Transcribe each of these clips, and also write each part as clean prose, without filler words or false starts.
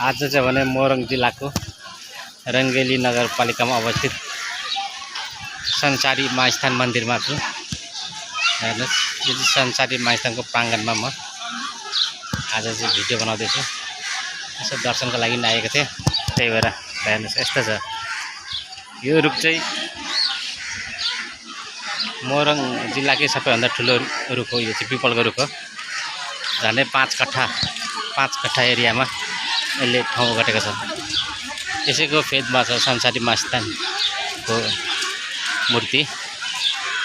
आज चाहिँ भने मोरङ जिल्लाको रङ्गेली नगरपालिकामा अवस्थित संसारी मास्थान मन्दिरमा छु। हेर्नुहोस्, यो चाहिँ संसारी मास्थानको प्राङ्गणमा म आज चाहिँ भिडियो बनाउँदैछु। यसो दर्शनको लागि आएको थिएँ, त्यही भएर हेर्नुहोस् यस्तो छ। यो रुख चाहिँ मोरङ जिल्लाकै सबैभन्दा ठुलो रुख हो। यो चाहिँ पिपलको रुख हो। झन्डै 5 कट्ठा एरियामा यसले ठाउँ ओगटेको छ। यसैको फेदमा छ संसारी मास्थानको मूर्ति,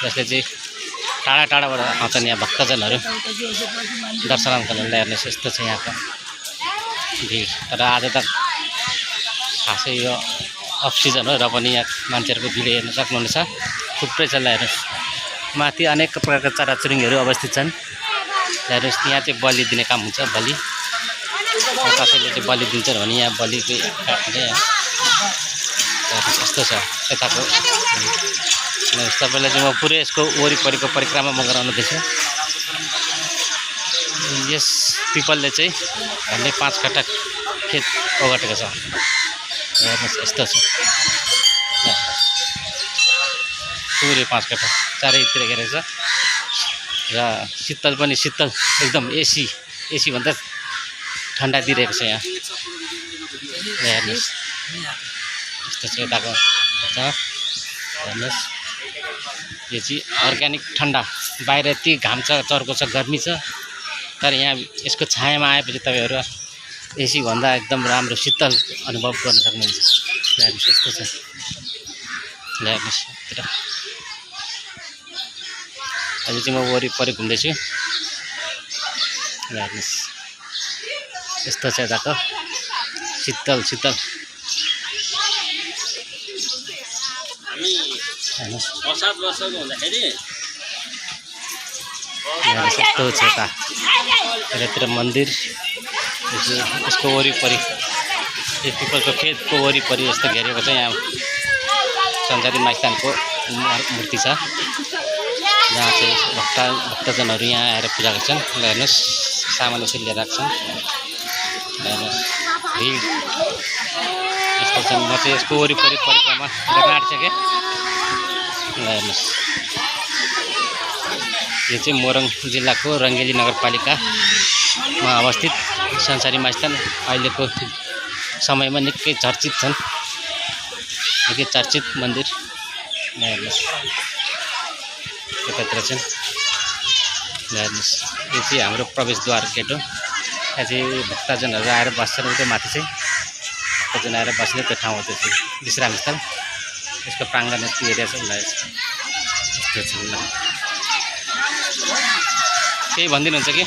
जसले चाहिँ टाढा टाढाबाट आउँछन् यहाँ भक्तजनहरू दर्शनको लागि। हेर्नुहोस् यस्तो छ यहाँको भिड। तर आज त खासै यो अफ सिजन हो, र पनि यहाँ मान्छेहरूको भिड हेर्न सक्नुहुनेछ, थुप्रै छ। हेर्नुहोस् माथि अनेक प्रकारका चराचुरुङ्गीहरू अवस्थित छन्। हेर्नुहोस् यहाँ चाहिँ बलि दिने काम हुन्छ। बलि कसैले चाहिँ बलि दिन्छ भने यहाँ बलिको काट्ने। यस्तो छ यताको। तपाईँलाई चाहिँ म पुरै यसको वरिपरिको परिक्रमा म गराउँदैछु। यस पिपलले चाहिँ झन्डै 5 कट्ठा खेत ओगटेको छ। हेर्नुहोस् यस्तो छ, पुरै 5 कट्ठा चारैतिर घेरेको छ। र शीतल पनि शीतल एकदम एसी भन्दा ठन्डा दिइरहेको छ यहाँ। हेर्नुहोस् यस्तो छ यताको छ। हेर्नुहोस् यो चाहिँ अर्ग्यानिक ठन्डा। बाहिर यति घाम छ, चर्को छ, गर्मी छ, तर यहाँ यसको छायामा आएपछि तपाईँहरू एसी भन्दा एकदम राम्रो शीतल अनुभव गर्न सक्नुहुन्छ। हेर्नुहोस् यस्तो छ। हेर्नुहोस् अहिले चाहिँ म वरिपरि घुम्दैछु। हेर्नुहोस् यस्तो छ यताको शीतल। हेर्नुहोस् यस्तो छ यता यतातिर मन्दिर। यसको वरिपरि यो पिपलको फेदको वरिपरि यस्तो घेरेको छ। यहाँ संसारी मास्थानको मूर्ति छ, जहाँ चाहिँ भक्तजनहरू यहाँ आएर पूजा गर्छन्। हेर्नुहोस् सामान यसरी लिएर राख्छन्। हेर्नुहोस् भिड यस्तो छ। म चाहिँ यसको वरिपरि परिक्रमा गर्न आँटिसकेँ। हेर्नुहोस् यो चाहिँ मोरङ जिल्लाको रङ्गेली नगरपालिकामा अवस्थित संसारी मास्थान अहिलेको समयमा निकै चर्चित छन्, निकै चर्चित मन्दिर। हेर्नुहोस् यतातिर चाहिँ हेर्नुहोस् यो चाहिँ हाम्रो प्रवेशद्वार गेट हो। यहाँ चाहिँ भक्तजनहरू आएर बस्छन्। उतै माथि चाहिँ भक्तजन आएर बस्ने त्यो ठाउँ हो। त्यो चाहिँ विश्राम स्थल। यसको प्राङ्गण यति एरिया छ। यस्तो छ। केही भनिदिनुहुन्छ कि?